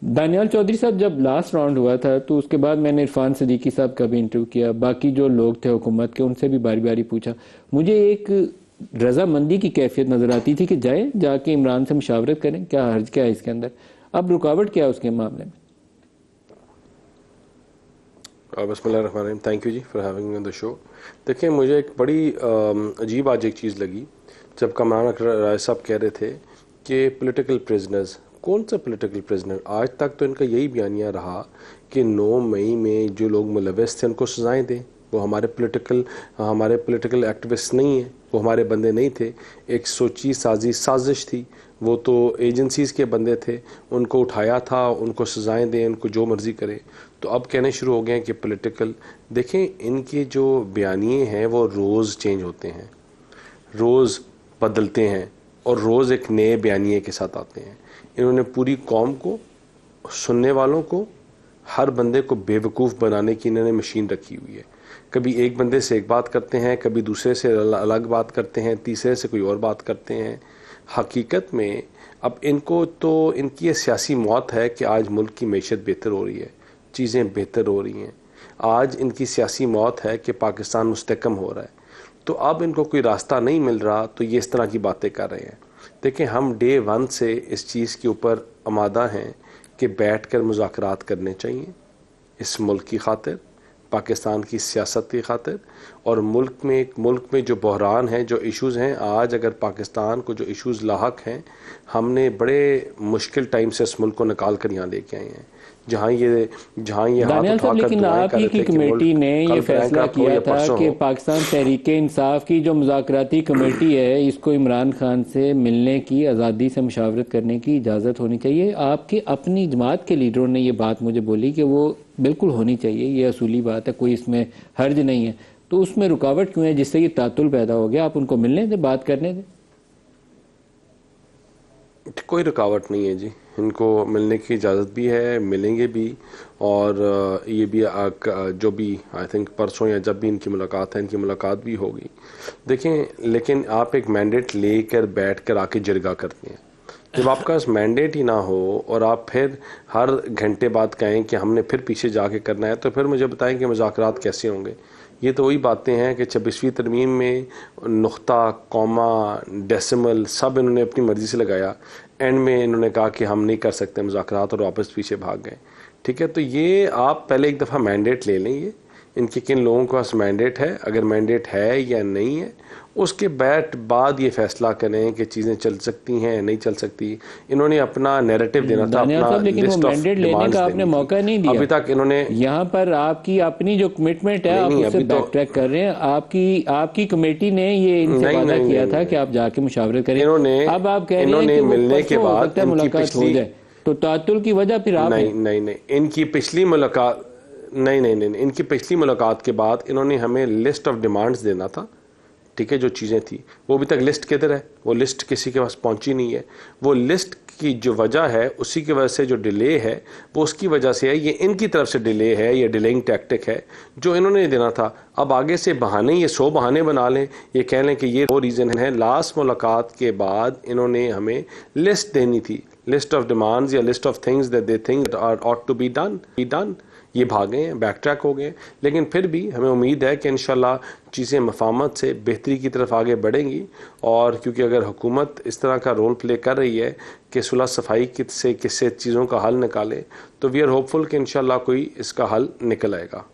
दानियाल चौधरी साहब, जब last round हुआ था तो उसके बाद मैंने इरफान सदीकी साहब का भी इंटरव्यू किया, बाकी जो लोग थे हुकूमत के उनसे भी बारी बारी पूछा। मुझे एक रजामंदी की कैफियत नजर आती थी कि जाके इमरान से मुशावरत करें, क्या हर्ज क्या है इसके अंदर। अब रुकावट क्या है उसके मामले में? बिस्मिल्लाहिर्रहमानिर्रहीम, thank you ji for having me on the show. देखिए, मुझे एक बड़ी अजीब आज एक चीज़ लगी जब कमरान राय साहब कह रहे थे कि पॉलिटिकल प्रिजनर्स। कौन सा पॉलिटिकल प्रिजनर? आज तक तो इनका यही बयानिया रहा कि 9 मई में जो लोग मुलविस थे उनको सजाएं दें। वो हमारे पॉलिटिकल एक्टिविस्ट नहीं हैं, वो हमारे बंदे नहीं थे। एक सोची साजिश थी, वो तो एजेंसीज़ के बंदे थे, उनको उठाया था, उनको सजाएं दें, उनको जो मर्ज़ी करें। तो अब कहने शुरू हो गए हैं कि पॉलिटिकल। देखें, इनके जो बयानिए हैं वो रोज़ चेंज होते हैं, रोज़ बदलते हैं और रोज़ एक नए बयानिए के साथ आते हैं। इन्होंने पूरी कौम को, सुनने वालों को, हर बंदे को बेवकूफ़ बनाने की इन्होंने मशीन रखी हुई है। कभी एक बंदे से एक बात करते हैं, कभी दूसरे से अलग बात करते हैं, तीसरे से कोई और बात करते हैं। हकीकत में अब इनको तो इनकी ये सियासी मौत है कि आज मुल्क की मैशत बेहतर हो रही है, चीज़ें बेहतर हो रही हैं। आज इनकी सियासी मौत है कि पाकिस्तान मुस्तकम हो रहा है। तो अब इनको कोई रास्ता नहीं मिल रहा तो ये इस तरह की बातें कर रहे हैं। देखें, हम डे 1 से इस चीज़ के ऊपर आमादा हैं कि बैठ कर मुज़ाकरात करने चाहिए इस मुल्क की खातिर, पाकिस्तान की सियासत की खातिर। और मुल्क में जो बहरान है, जो इश्यूज़ हैं, आज अगर पाकिस्तान को जो इश्यूज़ लाहक हैं, हमने बड़े मुश्किल टाइम से इस मुल्क को निकाल कर यहाँ लेके आए हैं, जहाँ ये हाथ दानियाल साहब, उठाकर लेकिन दुआएं आप कर ही रहे की थे कि कमेटी मुल्क ने ये कल फैसला बैंक हो किया या था परसों कि हो। पाकिस्तान तहरीक इंसाफ की जो मुज़ाकराती कमेटी है, इसको इमरान खान से मिलने की, आज़ादी से मुशावरत करने की इजाज़त होनी चाहिए। आपकी अपनी जमात के लीडरों ने ये बात मुझे बोली कि वो बिल्कुल होनी चाहिए, ये असूली बात है, कोई इसमें हर्ज नहीं है। तो उसमें रुकावट क्यों है जिससे ये तातुल पैदा हो गया? आप उनको मिलने दें, बात करने दें। कोई रुकावट नहीं है जी, इनको मिलने की इजाज़त भी है, मिलेंगे भी। और ये भी जो भी आई थिंक परसों या जब भी इनकी मुलाकात है, इनकी मुलाकात भी होगी। देखें, लेकिन आप एक मैंडेट लेकर बैठ कर आके जिरगा करते हैं। जब आपका पास मैंडेट ही ना हो और आप फिर हर घंटे बाद कहें कि हमने फिर पीछे जाके करना है, तो फिर मुझे बताएं कि मुज़ाकरात कैसे होंगे। ये तो वही बातें हैं कि 26वीं तरमीम में नुक्ता, कॉमा, डेसिमल सब इन्होंने अपनी मर्ज़ी से लगाया। एंड में इन्होंने कहा कि हम नहीं कर सकते मुज़ाकरात और वापस पीछे भाग गए। ठीक है, तो ये आप पहले एक दफ़ा मैंडेट ले लें, ये इनके किन लोगों के पास मैंडेट है, अगर मैंडेट है या नहीं है, उसके बाद ये फैसला करें कि चीज़ें चल सकती हैं या नहीं चल सकती। इन्होंने अपना नैरेटिव देना था, दानियाल अपना साहब, लेकिन वो लिस्ट ऑफ मैंडेट लेने डिमांड्स का आपने देनी मौका थी। नहीं दिया। अभी तक इन्होंने यहाँ पर आपकी अपनी जो कमिटमेंट है, आप नहीं, उससे अभी तो बैक ट्रैक कर रहे हैं। आपकी कमेटी ने ये इनसे नहीं वादा नहीं किया नहीं था नहीं कि आप जाके मुशावरत करें। इन्होंने अब आप कह रहे हैं इन्होंने कि वो मिलने के परसों हो बाद सकता है इनकी मुलाकात हो पिछली जाए, तो तातुल की वजह फिर आप नहीं हैं। नहीं नहीं इनकी पिछली मुलाकात नहीं, इनकी पिछली मुलाकात के बाद इन्होंने हमें लिस्ट ऑफ डिमांड्स देना था। ठीक है, जो चीज़ें थी वो अभी तक लिस्ट किधर है? वो लिस्ट किसी के पास पहुंची नहीं है। वो लिस्ट की जो वजह है, उसी की वजह से जो डिले है वो उसकी वजह से है। ये इनकी तरफ से डिले है, ये डिलेइंग टैक्टिक है जो इन्होंने देना था। अब आगे से बहाने, ये 100 बहाने बना लें, ये कह लें कि ये वो रीज़न है। लास्ट मुलाकात के बाद इन्होंने हमें लिस्ट देनी थी, लिस्ट ऑफ डिमांड्स या list of things that they think are ought to be done. ये भागे हैं, बैक ट्रैक हो गए। लेकिन फिर भी हमें उम्मीद है कि इंशाल्लाह चीज़ें मफामत से बेहतरी की तरफ आगे बढ़ेंगी। और क्योंकि अगर हुकूमत इस तरह का रोल प्ले कर रही है कि सुलह सफाई से किससे चीज़ों का हल निकाले, तो वी आर होपफुल कि इंशाल्लाह कोई इसका हल निकल आएगा।